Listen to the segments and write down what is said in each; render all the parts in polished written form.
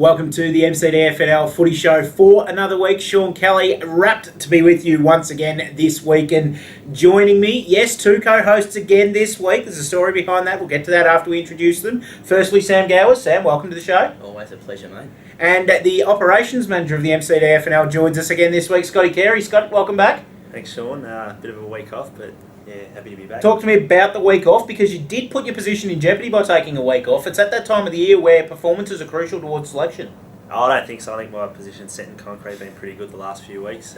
Welcome to the MCDFNL Footy Show for another week. Sean Kelly, wrapped to be with you once again this week. And joining me, yes, two co-hosts again this week. There's a story behind that. We'll get to that after we introduce them. Firstly, Sam Gowers. Sam, welcome to the show. Always a pleasure, mate. And the operations manager of the MCDFNL joins us again this week, Scotty Carey. Scott, welcome back. Thanks, Sean. Bit of a week off, but yeah, happy to be back. Talk to me about the week off, because you did put your position in jeopardy by taking a week off. It's at that time of the year where performances are crucial towards selection. I don't think so. I think my position's set in concrete, been pretty good the last few weeks.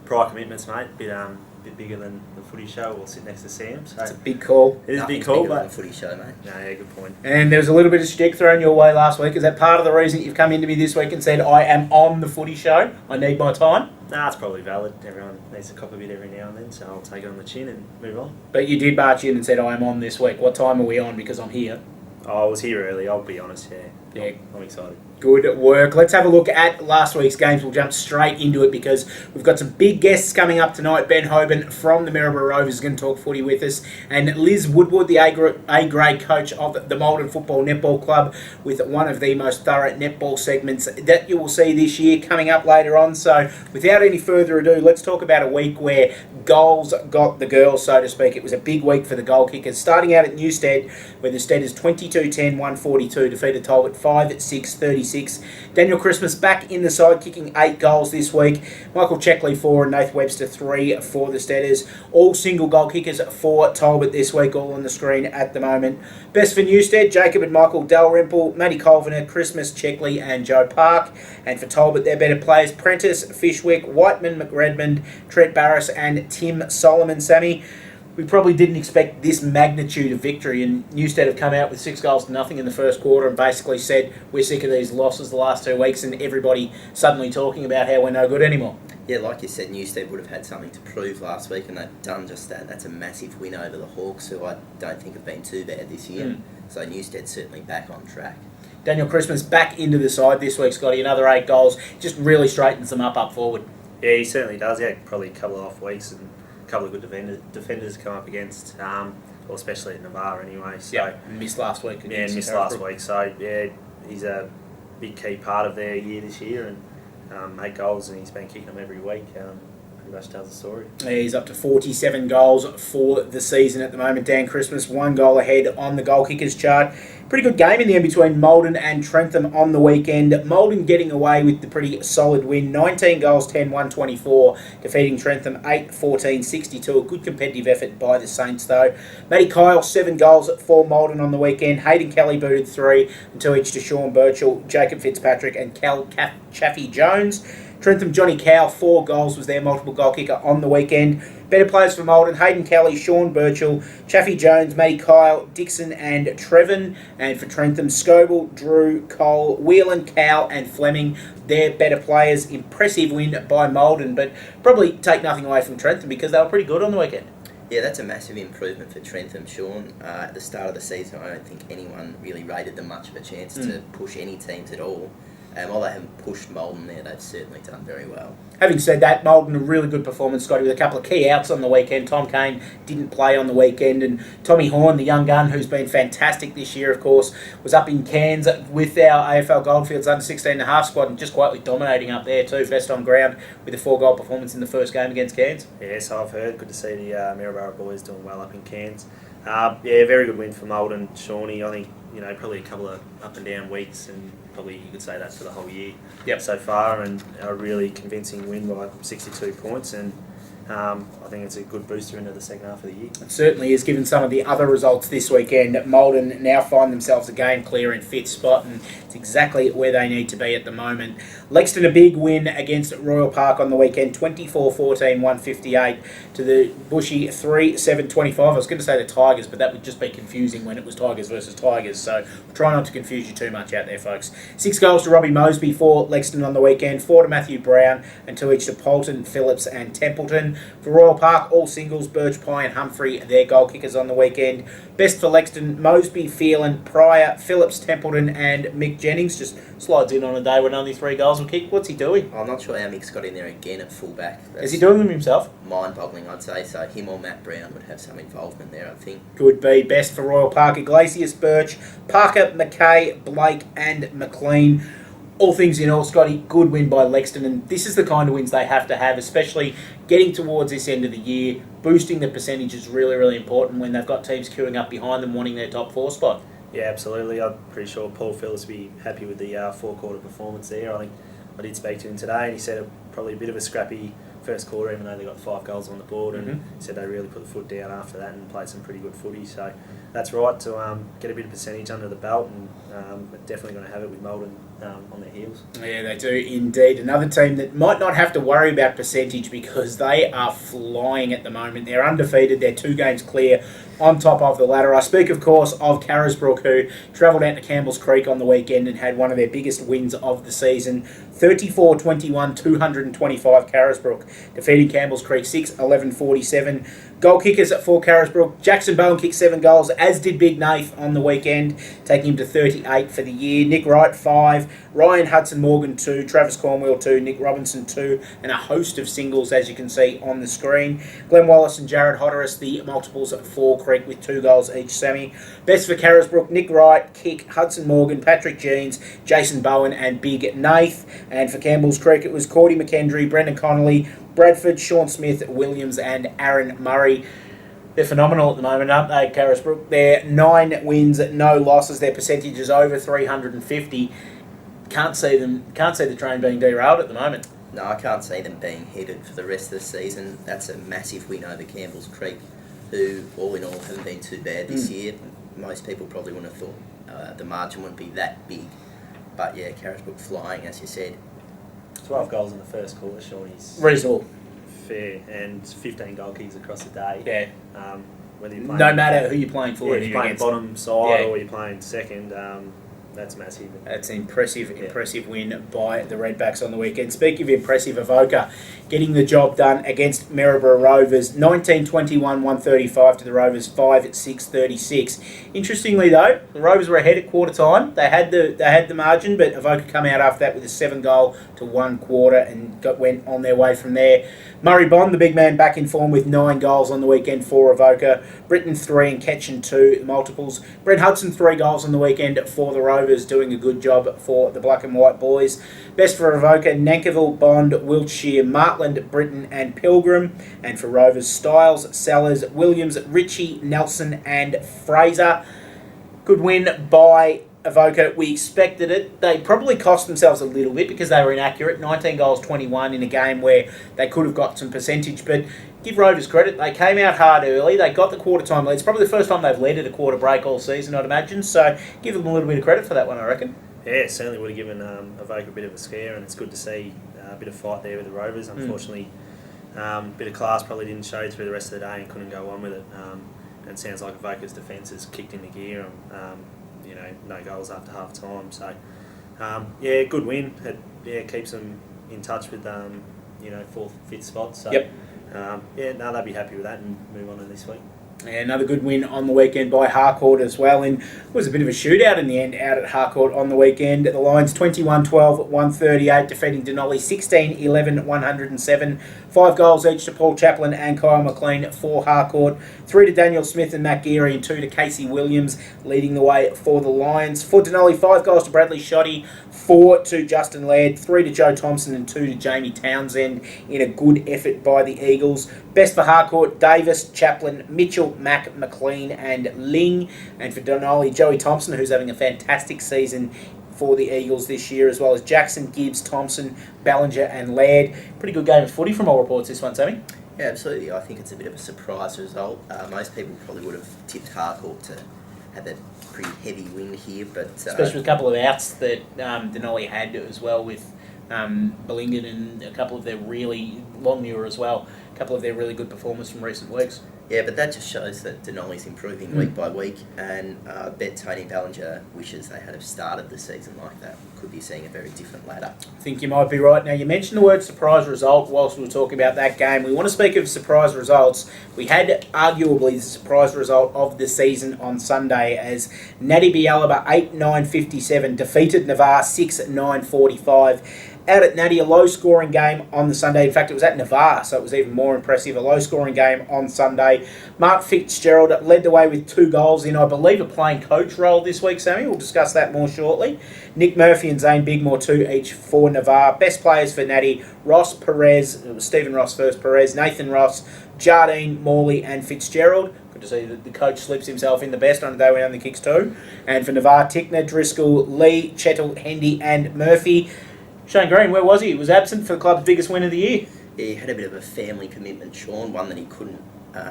Prior commitments, mate, bit bigger than the Footy Show. We'll sit next to Sam. So it's a big call. It is a big Nothing's call, bigger but than the Footy Show, mate. No, yeah, good point. And there was a little bit of stick thrown your way last week. Is that part of the reason you've come into me this week and said, I am on the Footy Show, I need my time? Nah, it's probably valid. Everyone needs to cop a bit every now and then, so I'll take it on the chin and move on. But you did march in and said, I am on this week. What time are we on? Because I'm here. I was here early, I'll be honest, yeah. Yeah. I'm excited. Good work. Let's have a look at last week's games. We'll jump straight into it because we've got some big guests coming up tonight. Ben Hoban from the Maryborough Rovers is going to talk footy with us. And Liz Woodward, the A-grade coach of the Maldon Football Netball Club, with one of the most thorough netball segments that you will see this year coming up later on. So without any further ado, let's talk about a week where goals got the girls, so to speak. It was a big week for the goal kickers. Starting out at Newstead, where the Steaders 22-10-142 defeated Talbot 5-6-36. Daniel Christmas back in the side, kicking 8 goals this week. Michael Checkley 4 and Nath Webster 3 for the Steaders. All single goal kickers for Talbot this week, all on the screen at the moment. Best for Newstead, Jacob and Michael Dalrymple, Matty Colviner, Christmas, Checkley and Joe Park. And for Talbot, their better players, Prentice, Fishwick, Whiteman, McRedmond, Trent Barris and Tim Solomon. Sammy, we probably didn't expect this magnitude of victory, and Newstead have come out with 6-0 in the first quarter and basically said, we're sick of these losses the last 2 weeks, and everybody suddenly talking about how we're no good anymore. Yeah, like you said, Newstead would have had something to prove last week, and they've done just that. That's a massive win over the Hawks, who I don't think have been too bad this year. So Newstead's certainly back on track. Daniel Christmas back into the side this week, Scotty. Another 8 goals, just really straightens them up forward. Yeah, he certainly does. Yeah, probably a couple of off weeks and a couple of good defenders come up against, or especially at Navarre anyway. So yeah, missed last week. Yeah, missed last week. So yeah, he's a big key part of their year this year, and 8 goals, and he's been kicking them every week. Pretty much tells the story. Yeah, he's up to 47 goals for the season at the moment. Dan Christmas 1 goal ahead on the goal kickers chart. Pretty good game in the end between Maldon and Trentham on the weekend. Maldon getting away with the pretty solid win. 19 goals, 10-124, defeating Trentham 8-14-62. A good competitive effort by the Saints though. Matty Kyle, 7 goals for Maldon on the weekend. Hayden Kelly booted 3, and 2 each to Sean Birchall, Jacob Fitzpatrick and Cal Chaffee Jones. Trentham, Johnny Cow, 4 goals, was their multiple goal kicker on the weekend. Better players for Maldon, Hayden Kelly, Sean Birchall, Chaffee Jones, Matty Kyle, Dixon and Trevin. And for Trentham, Scoble, Drew, Cole, Whelan, Cow and Fleming. They're better players. Impressive win by Maldon, but probably take nothing away from Trentham because they were pretty good on the weekend. Yeah, that's a massive improvement for Trentham, Sean. At the start of the season, I don't think anyone really rated them much of a chance to push any teams at all. While they haven't pushed Maldon there, they've certainly done very well. Having said that, Maldon, a really good performance, Scotty, with a couple of key outs on the weekend. Tom Kane didn't play on the weekend, and Tommy Horn, the young gun, who's been fantastic this year, of course, was up in Cairns with our AFL Goldfields under 16.5 squad and just quietly dominating up there too, best on ground with a 4-goal performance in the first game against Cairns. Yeah, so I've heard. Good to see the Maryborough boys doing well up in Cairns. Yeah, very good win for Maldon, Shawnee. I think, probably a couple of up and down weeks, and probably you could say that for the whole year so far, and a really convincing win by 62 points, and I think it's a good booster into the second half of the year. It certainly is, given some of the other results this weekend. Maldon now find themselves a game clear in 5th spot, and it's exactly where they need to be at the moment. Lexington, a big win against Royal Park on the weekend, 24-14, 158 to the Bushy 3-7-25. I was going to say the Tigers, but that would just be confusing when it was Tigers versus Tigers, so try not to confuse you too much out there, folks. 6 goals to Robbie Moseby for Lexington on the weekend, 4 to Matthew Brown, and 2 each to Polton, Phillips and Templeton. For Royal Park, all singles, Birch, Pye and Humphrey, their goal kickers on the weekend. Best for Lexington, Moseby, Phelan, Pryor, Phillips, Templeton and Mick Jennings. Just slides in on a day when only 3 goals were kicked. What's he doing? I'm not sure how Mick's got in there again at fullback. Is he doing them himself? Mind-boggling, I'd say. So him or Matt Brown would have some involvement there, I think. Could be. Best for Royal Park, Iglesias, Birch, Parker, McKay, Blake and McLean. all things in all, Scotty, good win by Lexington, and this is the kind of wins they have to have, especially getting towards this end of the year. Boosting the percentage is really, really important when they've got teams queuing up behind them wanting their top 4 spot. Yeah, absolutely. I'm pretty sure Paul Phillips will be happy with the four-quarter performance there. I think I did speak to him today, and he said probably a bit of a scrappy first quarter, even though they got 5 goals on the board, and he said they really put the foot down after that and played some pretty good footy. So that's right to get a bit of percentage under the belt, and definitely going to have it with Melbourne on their heels. Yeah, they do indeed. Another team that might not have to worry about percentage because they are flying at the moment. They're undefeated. They're 2 games clear on top of the ladder. I speak, of course, of Carisbrook, who travelled out to Campbell's Creek on the weekend and had one of their biggest wins of the season. 34-21, 225 Carisbrook, defeating Campbell's Creek 6-11-47. Goal kickers for Carisbrook. Jackson Bowen kicked 7 goals, as did Big Nath on the weekend, taking him to 38 for the year. Nick Wright, 5. Ryan Hudson-Morgan, 2. Travis Cornwell, 2. Nick Robinson, 2. And a host of singles, as you can see on the screen. Glenn Wallace and Jared Hodderis, the multiples for Creek, with 2 goals each. Sammy. Best for Carisbrook, Nick Wright, Kick, Hudson-Morgan, Patrick Jeans, Jason Bowen and Big Nath. And for Campbell's Creek, it was Cordy McKendry, Brendan Connolly, Bradford, Sean Smith, Williams and Aaron Murray. They're phenomenal at the moment, aren't they, Carisbrook? They're 9 wins, no losses. Their percentage is over 350. Can't see the train being derailed at the moment. No, I can't see them being headed for the rest of the season. That's a massive win over Campbell's Creek, who, all in all, haven't been too bad this year. Most people probably wouldn't have thought the margin wouldn't be that big. But yeah, Carisbrook flying, as you said. 12 goals in the first quarter, Sean, is reasonable. Fair, and 15 goal kicks across the day. Yeah. Whether you're playing, no matter who you're playing for. if you're playing bottom side or you're playing second, that's massive. That's an impressive win by the Redbacks on the weekend. Speaking of impressive, Avoca getting the job done against Maryborough Rovers. 19-21, 135 to the Rovers, 5-6-36. Interestingly though, the Rovers were ahead at quarter time. They had the margin, but Avoca come out after that with a 7-goal to 1 quarter and went on their way from there. Murray Bond, the big man, back in form with 9 goals on the weekend for Avoca. Britton 3 and Ketchen 2 multiples. Brent Hudson 3 goals on the weekend for the Rovers, doing a good job for the black and white boys. Best for Avoca, Nankerville, Bond, Wiltshire, Martland, Britton and Pilgrim. And for Rovers, Styles, Sellers, Williams, Ritchie, Nelson and Fraser. Good win by Avoca. We expected it. They probably cost themselves a little bit because they were inaccurate. 19 goals, 21 in a game where they could have got some percentage. But give Rovers credit. They came out hard early. They got the quarter-time lead. It's probably the first time they've led at a quarter break all season, I'd imagine. So give them a little bit of credit for that one, I reckon. Yeah, certainly would have given Avoca a bit of a scare, and it's good to see a bit of fight there with the Rovers. Unfortunately, a bit of class probably didn't show through the rest of the day and couldn't go on with it. And it sounds like Avoca's defence has kicked into gear. No goals after half time. So, good win. It keeps them in touch with 4th, 5th spot. So, they'll be happy with that and move on to this week. Yeah, another good win on the weekend by Harcourt as well. And it was a bit of a shootout in the end out at Harcourt on the weekend. The Lions 21-12, 138, defeating Denali 16-11, 107. 5 goals each to Paul Chaplin and Kyle McLean for Harcourt. 3 to Daniel Smith and Matt Geary and 2 to Casey Williams, leading the way for the Lions. For Denali, 5 goals to Bradley Shoddy, 4 to Justin Laird, 3 to Joe Thompson and 2 to Jamie Townsend in a good effort by the Eagles. Best for Harcourt, Davis, Chaplin, Mitchell, Mack, McLean and Ling. And for Denali, Joey Thompson, who's having a fantastic season for the Eagles this year, as well as Jackson, Gibbs, Thompson, Ballinger and Laird. Pretty good game of footy from all reports this one, Sammy. Yeah, absolutely. I think it's a bit of a surprise result. Most people probably would have tipped Harcourt to have a pretty heavy win here, but especially with a couple of outs that Denali had as well, with Bellingen and a couple of their really Longmuir as well. A couple of their really good performers from recent weeks. Yeah, but that just shows that Denali's improving week by week, and I bet Tony Ballinger wishes they had have started the season like that. Could be seeing a very different ladder. I think you might be right. Now, you mentioned the word surprise result whilst we were talking about that game. We want to speak of surprise results. We had arguably the surprise result of the season on Sunday as Natty Bialaba 8-9-57 defeated Navarre 6-9-45. Out at Natty, a low-scoring game on the Sunday. In fact, it was at Navarre, so it was even more impressive. A low-scoring game on Sunday. Mark Fitzgerald led the way with 2 goals in, I believe, a playing coach role this week, Sammy. We'll discuss that more shortly. Nick Murphy and Zane Bigmore, 2 each for Navarre. Best players for Natty, Ross Perez, it was Stephen Ross first, Perez, Nathan Ross, Jardine, Morley and Fitzgerald. Good to see that the coach slips himself in the best on the day when he only kicks 2. And for Navarre, Tickner, Driscoll, Lee, Chettle, Hendy and Murphy. Shane Green, where was he? He was absent for the club's biggest win of the year. Yeah, he had a bit of a family commitment, Sean, one that he couldn't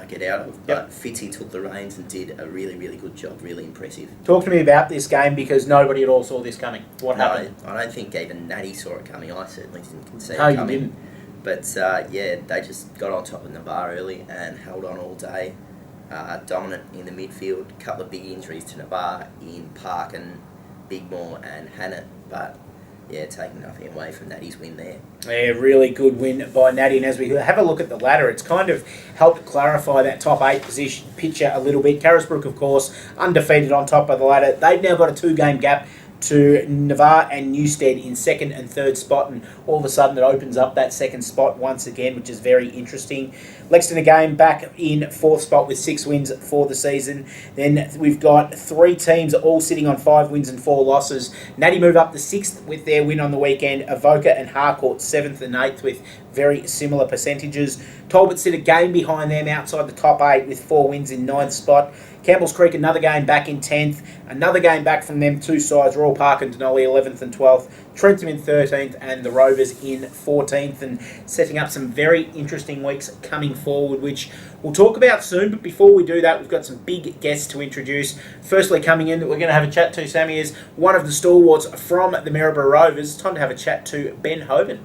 get out of. But Fitzy took the reins and did a really, really good job, really impressive. Talk to me about this game because nobody at all saw this coming. What happened? I don't think even Natty saw it coming. I certainly didn't see it No, coming. you didn't. But they just got on top of Navarre early and held on all day. Dominant in the midfield. A couple of big injuries to Navarre in Park and Bigmore and Hannett. But yeah, taking nothing away from Natty's win there. Yeah, really good win by Natty. And as we have a look at the ladder, it's kind of helped clarify that top 8 position picture a little bit. Carisbrook, of course, undefeated on top of the ladder. They've now got a 2-game gap to Navarre and Newstead in 2nd and 3rd spot, and all of a sudden it opens up that 2nd spot once again, which is very interesting. Lexington again back in 4th spot with 6 wins for the season. Then we've got 3 teams all sitting on 5 wins and 4 losses. Natty move up to 6th with their win on the weekend. Avoca and Harcourt 7th and 8th with very similar percentages. Talbot sit a game behind them outside the top 8 with 4 wins in 9th spot. Campbell's Creek, another game back in 10th. Another game back from them 2 sides, Royal Park and Denali 11th and 12th. Trentham in 13th and the Rovers in 14th, and setting up some very interesting weeks coming forward, which we'll talk about soon. But before we do that, we've got some big guests to introduce. Firstly, coming in that we're going to have a chat to, Sammy, is one of the stalwarts from the Maryborough Rovers. It's time to have a chat to Ben Hoban.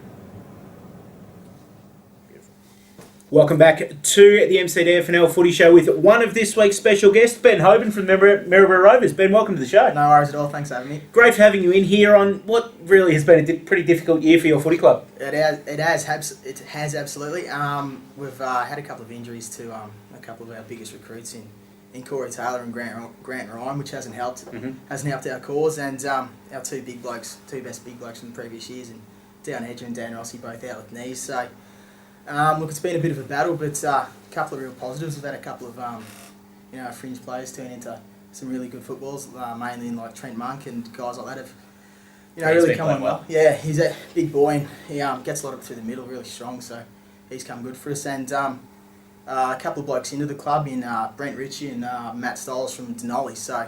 Welcome back to the MCDFNL Footy Show with one of this week's special guests, Ben Hoban from the Maryborough Rovers. Ben, welcome to the show. No worries at all. Thanks for having me. Great for having you in here on what really has been a pretty difficult year for your footy club. It has absolutely. We've had a couple of injuries to a couple of our biggest recruits in Corey Taylor and Grant Ryan, which hasn't helped. Hasn't helped our cause, and our 2 best big blokes from the previous years, and Down Hedger and Dan Rossi both out with knees. So. Look, it's been a bit of a battle, but a couple of real positives. We've had a couple of fringe players turn into some really good footballs, mainly in like Trent Monk and guys like that have really come on well. Yeah, he's a big boy and he gets a lot of it through the middle, really strong, so he's come good for us. And a couple of blokes into the club in Brent Ritchie and Matt Stoles from Denali, so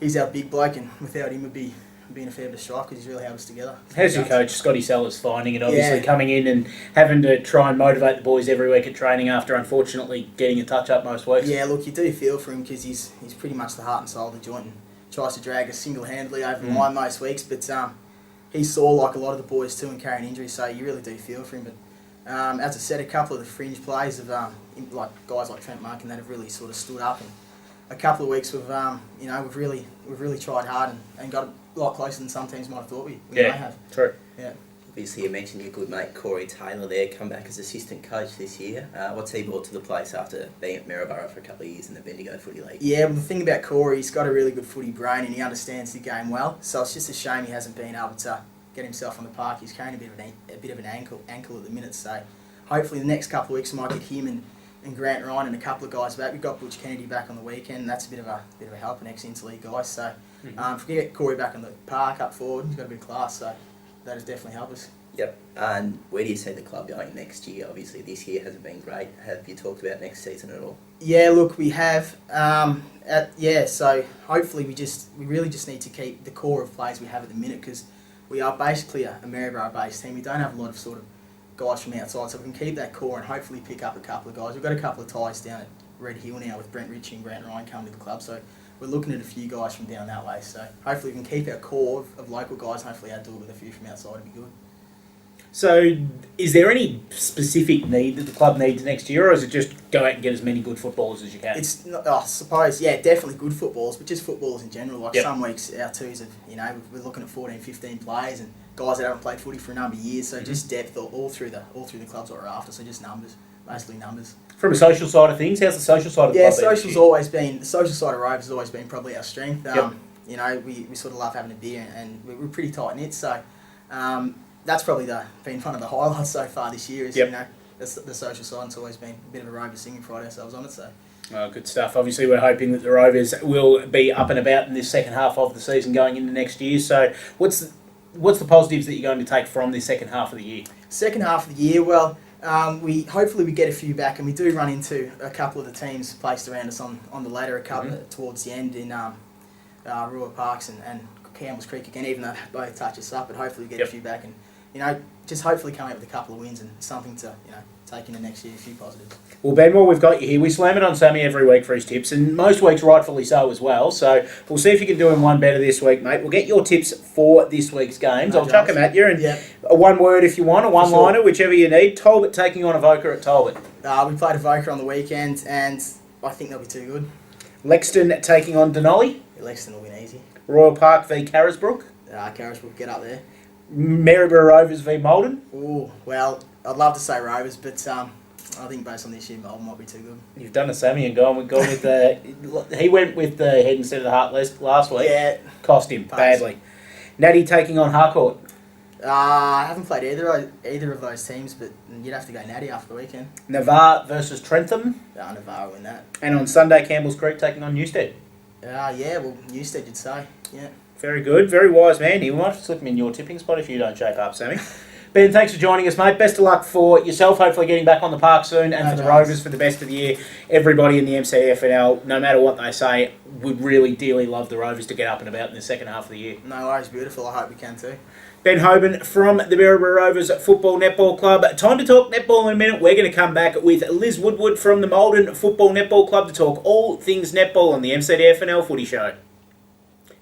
he's our big bloke, and without him would be been a fair bit of strife because he's really held us together. How's your coach, Scotty Sellers, finding it? Obviously coming in and having to try and motivate the boys every week at training after unfortunately getting a touch up most weeks. Yeah, look, you do feel for him because he's pretty much the heart and soul of the joint and tries to drag us single-handedly over the line most weeks, but he's sore like a lot of the boys too and carrying injuries, so you really do feel for him. But as I said, a couple of the fringe players of like guys like Trent Monk and that have really sort of stood up, and a couple of weeks we've really tried hard and got a lot closer than some teams might have thought we may have. True. Yeah. Obviously, you mentioned your good mate Corey Taylor there, come back as assistant coach this year. What's he brought to the place after being at Maryborough for a couple of years in the Bendigo Footy League? Yeah, well, the thing about Corey, he's got a really good footy brain and he understands the game well. So it's just a shame he hasn't been able to get himself on the park. He's carrying a bit of an ankle at the minute. So hopefully the next couple of weeks we might get him and Grant Ryan and a couple of guys back. We've got Butch Kennedy back on the weekend. That's a bit of a help, an ex-interleague guy. So if we get Corey back on the park up forward, he's got a bit of class. So that has definitely helped us. Yep. And where do you see the club going next year? Obviously, this year hasn't been great. Have you talked about next season at all? Yeah, look, we have. So hopefully we really just need to keep the core of players we have at the minute, because we are basically a Maryborough-based team. We don't have a lot of sort of guys from outside, so we can keep that core and hopefully pick up a couple of guys. We've got a couple of ties down at Red Hill now with Brent Ritchie and Grant Ryan coming to the club, so we're looking at a few guys from down that way. So hopefully we can keep our core of local guys and hopefully add to it with a few from outside would be good. So, is there any specific need that the club needs next year, or is it just go out and get as many good footballers as you can? It's not, I suppose, yeah, definitely good footballers, but just footballers in general. Like some weeks, our twos have, we're looking at 14, 15 players and guys that haven't played footy for a number of years. So just depth all through the clubs that we're after. So just numbers, basically numbers. From a social side of things, how's the social side of the club? Yeah, the social side of Rovers has always been probably our strength. We sort of love having a beer and we're pretty tight knit. So. that's probably been one of the highlights so far this year. Is Yep. you know the social side's always been a bit of a Rovers singing Friday ourselves on it. So. Good stuff. Obviously, we're hoping that the Rovers will be up and about in this second half of the season going into next year. So, what's the positives that you're going to take from this second half of the year? Second half of the year, well, we hopefully we get a few back, and we do run into a couple of the teams placed around us on the ladder towards the end in Royal Parks and Campbell's Creek again. Even though they both touch us up, but hopefully we get a few back, and just hopefully come out with a couple of wins and something to take into next year. A few positives. Well, Ben, while we've got you here, we slam it on Sammy every week for his tips, and most weeks rightfully so as well. So we'll see if you can do him one better this week, mate. We'll get your tips for this week's games. I'll chuck them at you, and a one word if you want, a one-liner, whichever you need. Talbot taking on Avoca at Talbot. We played Avoca on the weekend, and I think they'll be too good. Lexton taking on Denali. Lexton will win easy. Royal Park v Carisbrook. Carisbrook get up there. Maryborough Rovers v Maldon. Oh, well, I'd love to say Rovers, but I think based on this year, Melbourne might be too good. You've done a Sammy and gone with the... he went with the head instead of the heart last week. Yeah. Cost him badly. Natty taking on Harcourt. I haven't played either of those teams, but you'd have to go Natty after the weekend. Navarre versus Trentham. Navarre will win that. And on Sunday, Campbell's Creek taking on Newstead. Well, Newstead you'd say. Yeah. Very good. Very wise man. You might slip him in your tipping spot if you don't shape up, Sammy. Ben, thanks for joining us, mate. Best of luck for yourself, hopefully getting back on the park soon, and for the Rovers for the best of the year. Everybody in the MCDFNL, no matter what they say, would really dearly love the Rovers to get up and about in the second half of the year. No worries, beautiful. I hope we can too. Ben Hoban from the Maryborough Rovers Football Netball Club. Time to talk netball in a minute. We're going to come back with Liz Woodward from the Maldon Football Netball Club to talk all things netball on the MCDFNL Footy Show.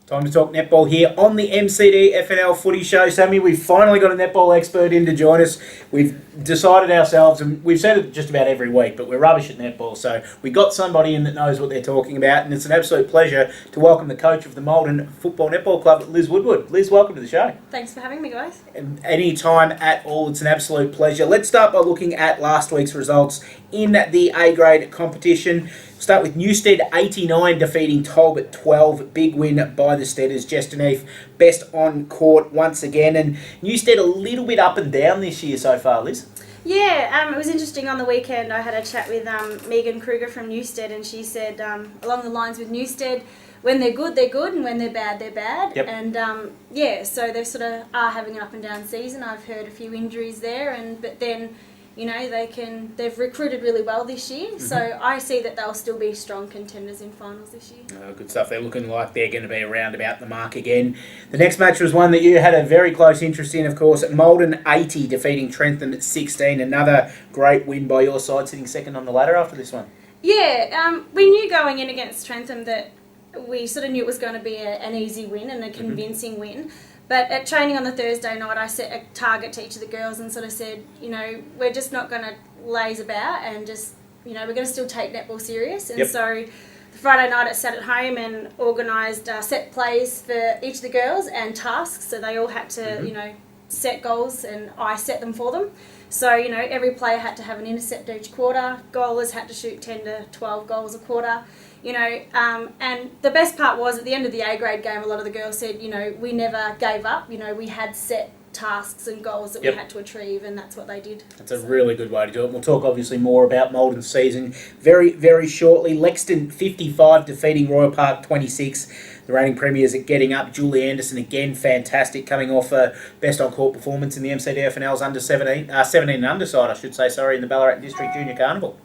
Time to talk netball here on the MCDFNL Footy Show. Sammy, we've finally got a netball expert in to join us. We've decided ourselves, and we've said it just about every week, but we're rubbish at netball, so we got somebody in that knows what they're talking about, and it's an absolute pleasure to welcome the coach of the Maldon Football Netball Club, Liz Woodward. Liz, welcome to the show. Thanks for having me, guys. Any time at all, it's an absolute pleasure. Let's start by looking at last week's results in the A-grade competition. Start with Newstead 89 defeating Talbot 12. Big win by the Steaders. Jestanife best on court once again. And Newstead a little bit up and down this year so far, Liz. Yeah, it was interesting on the weekend. I had a chat with Megan Kruger from Newstead, and she said along the lines with Newstead, when they're good, and when they're bad, they're bad. Yep. And so they sort of are having an up and down season. I've heard a few injuries there, but then they've recruited really well this year, so I see that they'll still be strong contenders in finals this year. Good stuff. They're looking like they're going to be around about the mark again. The next match was one that you had a very close interest in, of course. Maldon 80 defeating Trentham at 16. Another great win by your side, sitting second on the ladder after this one. Yeah, we knew going in against Trentham that we sort of knew it was going to be an easy win and a convincing win. But at training on the Thursday night, I set a target to each of the girls and sort of said, we're just not going to laze about and just, we're going to still take netball serious. And so the Friday night I sat at home and organised set plays for each of the girls and tasks. So they all had to, set goals and I set them for them. So, every player had to have an intercept each quarter. Goalers had to shoot 10 to 12 goals a quarter. And the best part was at the end of the A-grade game, a lot of the girls said, we never gave up. We had set tasks and goals that we had to achieve, and that's what they did. That's a really good way to do it. We'll talk obviously more about Maldon's season very, very shortly. Lexton 55 defeating Royal Park 26. The reigning premiers are getting up. Julie Anderson again, fantastic, coming off a best on court performance in the MCDFNL's under 17 and under side, I should say, in the Ballarat District Junior Carnival.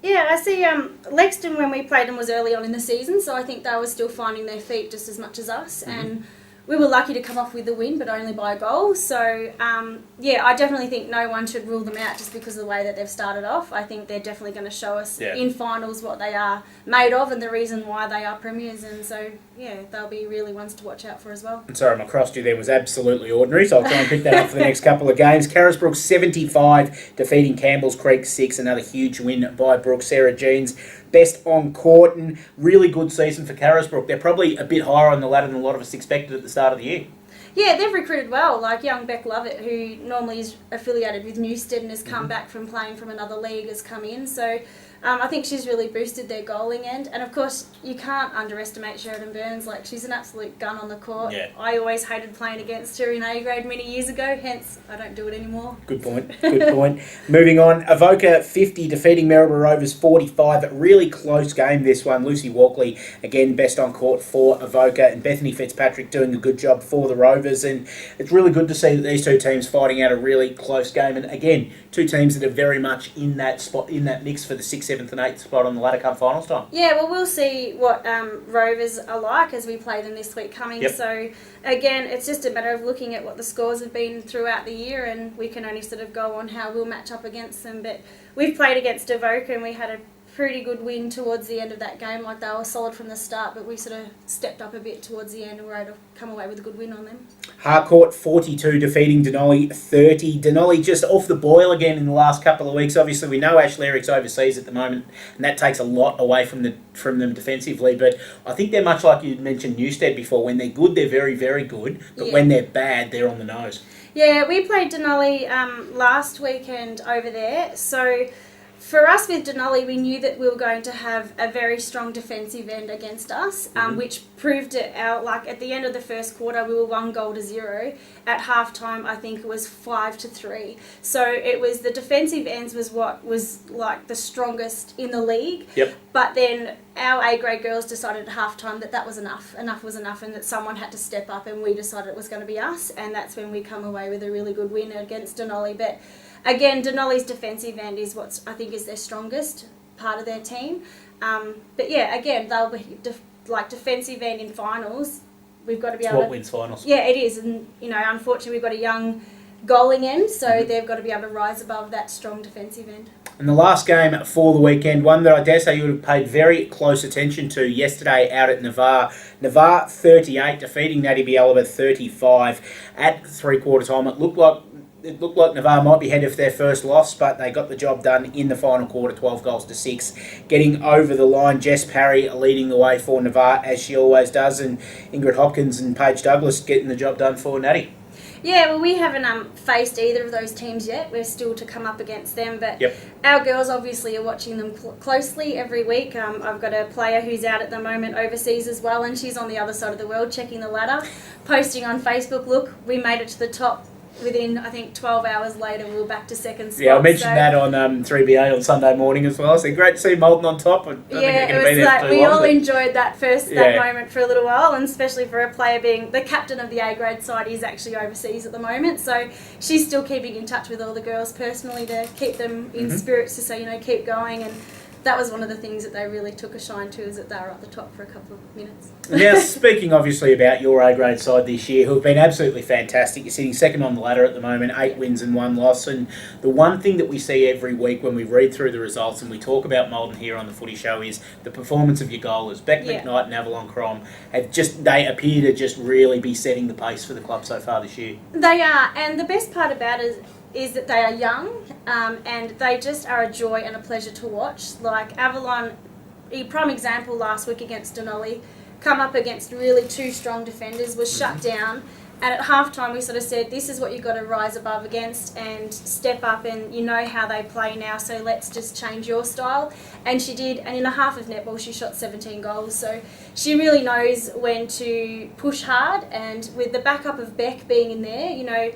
Yeah, I see Lexton, when we played them, was early on in the season, so I think they were still finding their feet just as much as us. And we were lucky to come off with the win, but only by a goal. So, I definitely think no one should rule them out just because of the way that they've started off. I think they're definitely going to show us in finals what they are made of and the reason why they are premiers. And so, they'll be really ones to watch out for as well. And sorry, my cross to you there was absolutely ordinary, so I'll try and pick that up for the next couple of games. Carisbrook 75 defeating Campbell's Creek 6. Another huge win by Brooke. Sarah Jeans best on court, and really good season for Carisbrook. They're probably a bit higher on the ladder than a lot of us expected at the start of the year. Yeah, they've recruited well, like young Beck Lovett, who normally is affiliated with Newstead and has come back from playing from another league, has come in. So I think she's really boosted their goaling end. And, of course, you can't underestimate Sheridan Burns. Like, she's an absolute gun on the court. Yeah. I always hated playing against her in A-grade many years ago, hence I don't do it anymore. Good point. Good point. Moving on, Avoca 50 defeating Maryborough Rovers 45. Really close game, this one. Lucy Walkley, again, best on court for Avoca, and Bethany Fitzpatrick doing a good job for the Rovers. And it's really good to see that these two teams fighting out a really close game. And again, two teams that are very much in that spot, in that mix for the 6th, 7th and 8th spot on the ladder come finals time. Yeah, well, we'll see what Rovers are like as we play them this week coming. Yep. So, again, it's just a matter of looking at what the scores have been throughout the year, and we can only sort of go on how we'll match up against them. But we've played against Avoca and we had a pretty good win towards the end of that game. Like, they were solid from the start, but we sort of stepped up a bit towards the end and were able to come away with a good win on them. Harcourt 42 defeating Denali 30. Denali just off the boil again in the last couple of weeks. Obviously, we know Ash Lerrick's overseas at the moment, and that takes a lot away from them defensively. But I think they're much like you mentioned Newstead before. When they're good, they're very, very good. But when they're bad, they're on the nose. Yeah, we played Denali last weekend over there. So for us with Denali, we knew that we were going to have a very strong defensive end against us, which proved it out. Like, at the end of the first quarter, we were 1-0. At halftime, I think it was 5-3. So it was the defensive ends was what was like the strongest in the league. Yep. But then our A-grade girls decided at halftime that was enough. Enough was enough, and that someone had to step up, and we decided it was going to be us. And that's when we come away with a really good win against Denali. But again, Denali's defensive end is what I think is their strongest part of their team. But yeah, again, they'll be defensive end in finals. We've got to be able to... what wins finals. Yeah, it is. And, unfortunately, we've got a young goaling end, so they've got to be able to rise above that strong defensive end. And the last game for the weekend, one that I dare say you would have paid very close attention to yesterday out at Navarre. Navarre 38 defeating Natty Bialaba 35 at three-quarter time. It looked like Navarre might be headed for their first loss, but they got the job done in the final quarter, 12-6, getting over the line. Jess Parry leading the way for Navarre, as she always does, and Ingrid Hopkins and Paige Douglas getting the job done for Natty. Yeah, well, we haven't faced either of those teams yet. We're still to come up against them, but Yep. Our girls obviously are watching them closely every week. I've got a player who's out at the moment overseas as well, and she's on the other side of the world checking the ladder, posting on Facebook, look, we made it to the top. Within, I think, 12 hours later, we were back to second spot. Yeah, I mentioned that on 3BA on Sunday morning as well. So great to see Moulton on top. I don't think they're going to be there for too we long, all but enjoyed that moment for a little while, and especially for a player being the captain of the A-grade side. He's actually overseas at the moment, so she's still keeping in touch with all the girls personally to keep them in spirits to say, keep going. And that was one of the things that they really took a shine to, is that they were at the top for a couple of minutes. Now, speaking obviously about your A-grade side this year, who have been absolutely fantastic. You're sitting second on the ladder at the moment, 8 wins and 1 loss. And the one thing that we see every week when we read through the results and we talk about Moulton here on the Footy Show is the performance of your goalers. Beck McKnight and Avalon Crom they appear to just really be setting the pace for the club so far this year. They are, and the best part about it is that they are young, and they just are a joy and a pleasure to watch. Like Avalon, a prime example last week against Denali, come up against really 2 strong defenders, was shut down, and at halftime we sort of said, this is what you've got to rise above against and step up, and you know how they play now, so let's just change your style. And she did, and in a half of netball she shot 17 goals, so she really knows when to push hard, and with the backup of Beck being in there,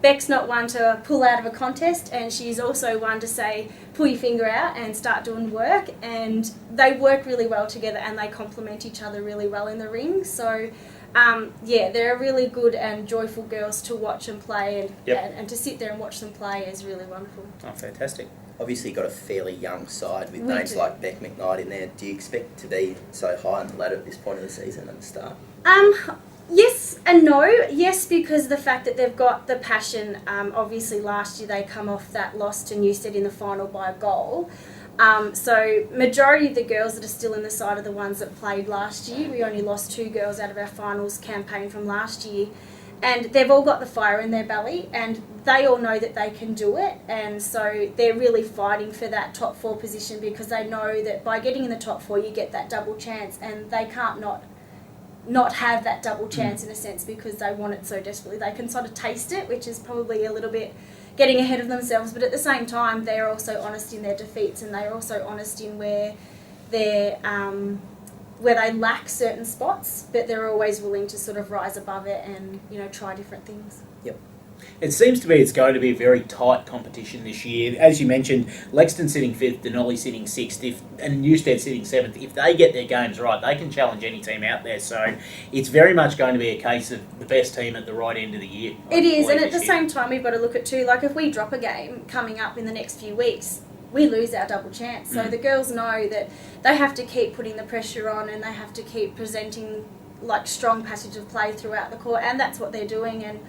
Beck's not one to pull out of a contest, and she's also one to say, pull your finger out and start doing work. And they work really well together, and they complement each other really well in the ring. So, they're really good and joyful girls to watch and play, and to sit there and watch them play is really wonderful. Oh, fantastic. Obviously, you've got a fairly young side with names like Beck McKnight in there. Do you expect to be so high on the ladder at this point of the season at the start? Yes and no. Yes, because of the fact that they've got the passion. Obviously, last year they come off that loss to Newstead in the final by a goal. So majority of the girls that are still in the side are the ones that played last year. We only lost 2 girls out of our finals campaign from last year. And they've all got the fire in their belly, and they all know that they can do it. And so they're really fighting for that top 4 position, because they know that by getting in the top 4, you get that double chance, and they can't not have that double chance in a sense, because they want it so desperately. They can sort of taste it, which is probably a little bit getting ahead of themselves, but at the same time, they're also honest in their defeats, and they're also honest in where they lack certain spots, but they're always willing to sort of rise above it and, you know, try different things. Yep. It seems to be it's going to be a very tight competition this year. As you mentioned, Lexington sitting 5th, Denali sitting 6th, and Newstead sitting 7th. If they get their games right, they can challenge any team out there. So it's very much going to be a case of the best team at the right end of the year. It is, and at the same time, we've got to look at too, like if we drop a game coming up in the next few weeks, we lose our double chance. So the girls know that they have to keep putting the pressure on, and they have to keep presenting like strong passage of play throughout the court, and that's what they're doing. And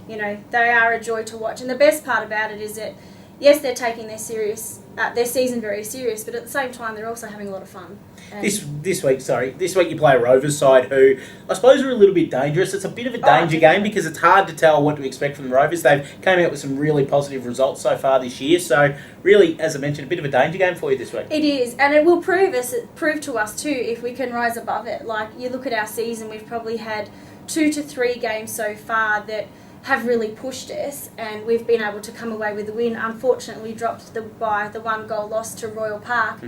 you know, they are a joy to watch. And the best part about it is that, yes, they're taking their season very serious, but at the same time, they're also having a lot of fun. And This week you play a Rovers side who I suppose are a little bit dangerous. It's a bit of a danger game because it's hard to tell what to expect from the Rovers. They've came out with some really positive results so far this year. So really, as I mentioned, a bit of a danger game for you this week. It is, and it will prove to us too if we can rise above it. Like you look at our season, we've probably had 2 to 3 games so far that have really pushed us, and we've been able to come away with the win. Unfortunately, we dropped by the 1 goal loss to Royal Park.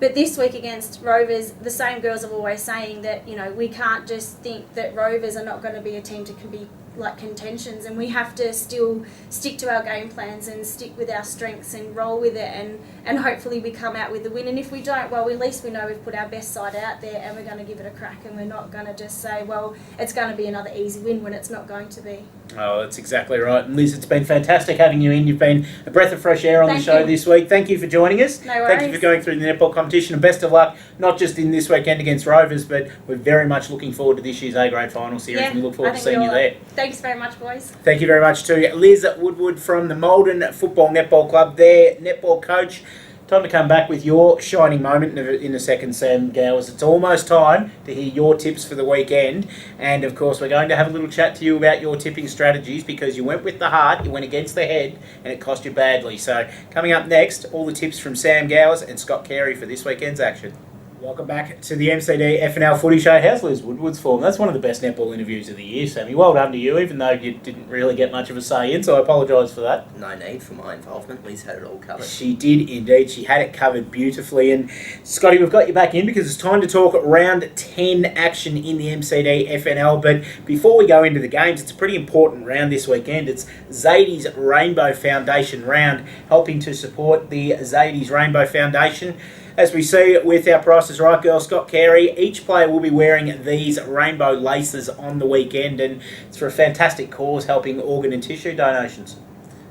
But this week against Rovers, the same girls are always saying that, you know, we can't just think that Rovers are not going to be a team to be like contentions, and we have to still stick to our game plans and stick with our strengths and roll with it, and hopefully we come out with the win. And if we don't, well, at least we know we've put our best side out there and we're going to give it a crack, and we're not going to just say, well, it's going to be another easy win when it's not going to be. Oh, that's exactly right. And Liz, it's been fantastic having you in. You've been a breath of fresh air on the Thank show you. this week. Thank you for joining us. No worries. Thank you for going through the netball competition, and best of luck, not just in this weekend against Rovers, but we're very much looking forward to this year's A-grade final series, and we look forward to seeing you there. Thanks very much, boys. Thank you very much to Liz Woodward from the Maldon Football Netball Club, their netball coach. Time to come back with your shining moment in a second, Sam Gowers. It's almost time to hear your tips for the weekend. And, of course, we're going to have a little chat to you about your tipping strategies because you went with the heart, you went against the head, and it cost you badly. So, coming up next, all the tips from Sam Gowers and Scott Carey for this weekend's action. Welcome back to the MCDFNL Footy Show. How's Liz Woodward's form? That's one of the best netball interviews of the year, Sammy. Well done to you, even though you didn't really get much of a say in, so I apologise for that. No need for my involvement. Liz had it all covered. She did indeed. She had it covered beautifully. And Scotty, we've got you back in because it's time to talk round 10 action in the MCDFNL. But before we go into the games, it's a pretty important round this weekend. It's Zadie's Rainbow Foundation round, helping to support the Zadie's Rainbow Foundation. As we see with our Price is Right girl, Scott Carey, each player will be wearing these rainbow laces on the weekend, and it's for a fantastic cause, helping organ and tissue donations.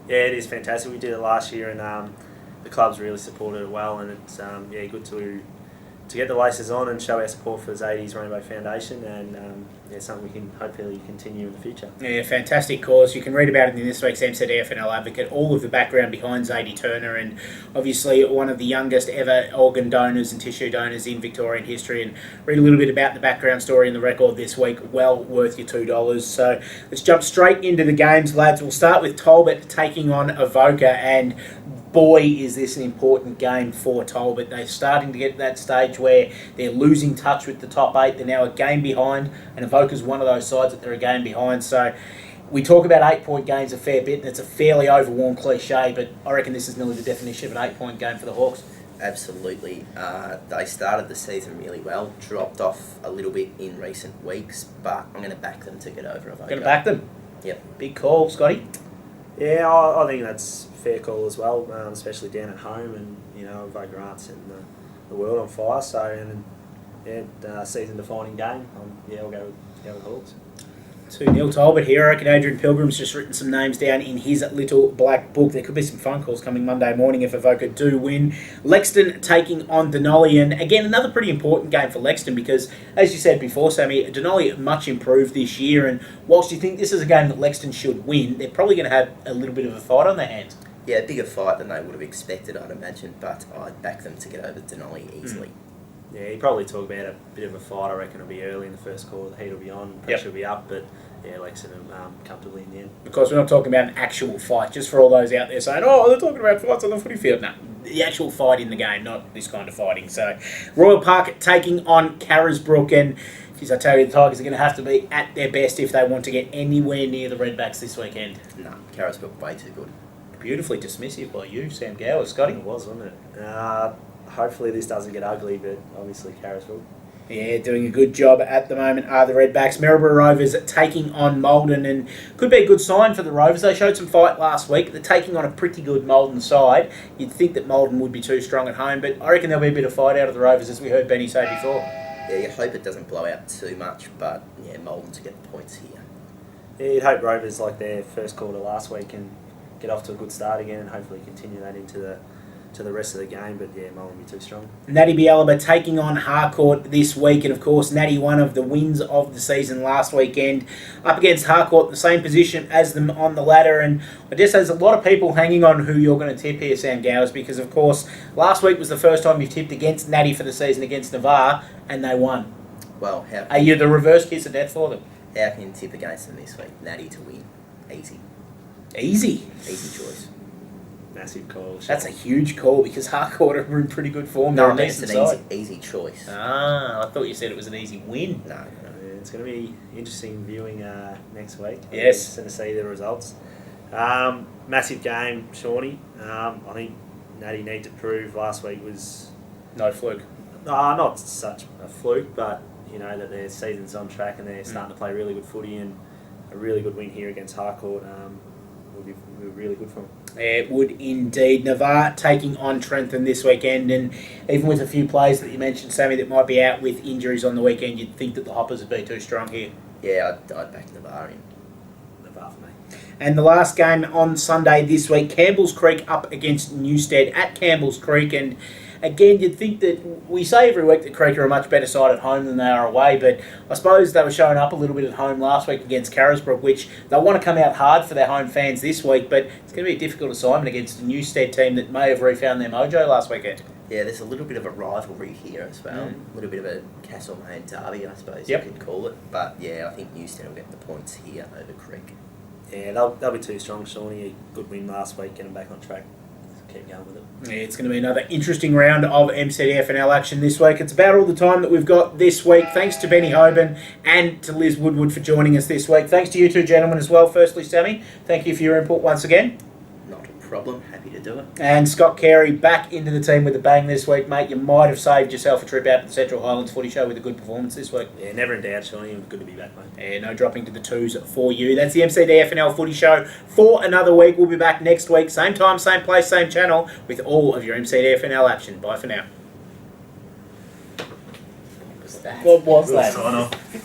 Yeah, it is fantastic. We did it last year, and the club's really supported it well, and it's good to get the laces on and show our support for Zadie's Rainbow Foundation, and something we can hopefully continue in the future. Yeah, fantastic cause. You can read about it in this week's MCDFNL Advocate, all of the background behind Zadie Turner, and obviously one of the youngest ever organ donors and tissue donors in Victorian history, and read a little bit about the background story in the record this week. Well worth your $2. So let's jump straight into the games, lads. We'll start with Talbot taking on Avoca, and boy, is this an important game for Talbot. They're starting to get to that stage where they're losing touch with the top 8. They're now a game behind, and Avoca's one of those sides that they're a game behind. So we talk about 8-point games a fair bit, and it's a fairly overworn cliche, but I reckon this is nearly the definition of an 8-point game for the Hawks. Absolutely. They started the season really well, dropped off a little bit in recent weeks, but I'm going to back them to get over Avoca. Going to back them? Yep. Big call, Scotty. Yeah, I think that's a fair call as well, especially down at home, and Avoca aren't setting the world on fire. So, season-defining game. I'll go with Hawks. 2-0 Talbot here. I reckon Adrian Pilgrim's just written some names down in his little black book. There could be some phone calls coming Monday morning if Avoca do win. Lexington taking on Denali, and again, another pretty important game for Lexington because, as you said before, Sammy, Denali much improved this year, and whilst you think this is a game that Lexington should win, they're probably going to have a little bit of a fight on their hands. Yeah, a bigger fight than they would have expected, I'd imagine, but I'd back them to get over Denali easily. Yeah, you probably talk about a bit of a fight. I reckon it'll be early in the first quarter. The heat will be on, pressure will be up, but yeah, Lexington comfortably in the end. Because we're not talking about an actual fight, just for all those out there saying, oh, they're talking about fights on the footy field. No, the actual fight in the game, not this kind of fighting. So, Royal Park taking on Carisbrook, and I tell you, the Tigers are going to have to be at their best if they want to get anywhere near the Redbacks this weekend. No, Carisbrook way too good. beautifully dismissive by you, Sam Gower. Scotty? It was, wasn't it? Hopefully this doesn't get ugly, but obviously Carisville. Yeah, doing a good job at the moment are the Redbacks. Maryborough Rovers taking on Maldon, and could be a good sign for the Rovers. They showed some fight last week. They're taking on a pretty good Maldon side. You'd think that Maldon would be too strong at home, but I reckon there'll be a bit of fight out of the Rovers, as we heard Benny say before. Yeah, you hope it doesn't blow out too much, but yeah, Maldon to get the points here. Yeah, you'd hope Rovers, like their first quarter last week, can get off to a good start again and hopefully continue that into the rest of the game. But yeah, Maldon will be too strong. Natty Bialaba taking on Harcourt this week, and of course Natty, one of the wins of the season last weekend, up against Harcourt, the same position as them on the ladder. And I guess there's a lot of people hanging on who you're going to tip here, Sam Gowers, because of course last week was the first time you've tipped against Natty for the season against Navarre, and they won. Well, Are you the reverse kiss of death for them? how can you tip against them this week? Natty to win. Easy. Easy. Easy choice. Massive call. That's a huge call because Harcourt are in pretty good form. No, They're I a mean, it's decent an side. easy choice. Ah, I thought you said it was an easy win. No. Yeah, it's going to be interesting viewing next week. Yes. To see the results. Massive game, Shawnee. I think Natty need to prove last week was No fluke. not such a fluke, but you know that their season's on track and they're starting to play really good footy, and a really good win here against Harcourt will be really good for them. It would indeed. Navarre taking on Trentham this weekend, and even with a few players that you mentioned, Sammy, that might be out with injuries on the weekend, you'd think that the Hoppers would be too strong here. Yeah, I'd back Navarre in. Navarre for me. And the last game on Sunday this week, Campbell's Creek up against Newstead at Campbell's Creek, and again, you'd think that we say every week that Creek are a much better side at home than they are away, but I suppose they were showing up a little bit at home last week against Carisbrook, which they'll want to come out hard for their home fans this week, but it's going to be a difficult assignment against a Newstead team that may have refound their mojo last weekend. Yeah, there's a little bit of a rivalry here as well. A little bit of a Castlemaine derby, I suppose you could call it. But yeah, I think Newstead will get the points here over Creek. Yeah, they'll be too strong, Shawnee. A good win last week, get them back on track. Keep going with it. Yeah, it's going to be another interesting round of MCDFNL action this week. It's about all the time that we've got this week. Thanks to Benny Hoban and to Liz Woodward for joining us this week. Thanks to you two gentlemen as well. Firstly, Sammy, thank you for your input once again. Not a problem. Happy to do it. And Scott Carey back into the team with a bang this week, mate. You might have saved yourself a trip out to the Central Highlands Footy Show with a good performance this week. Yeah, never in doubt, Shawnee. Good to be back, mate. Yeah, no dropping to the twos for you. That's the MCDFNL Footy Show for another week. We'll be back next week, same time, same place, same channel, with all of your MCDFNL action. Bye for now. What was that? What was that? Sign off.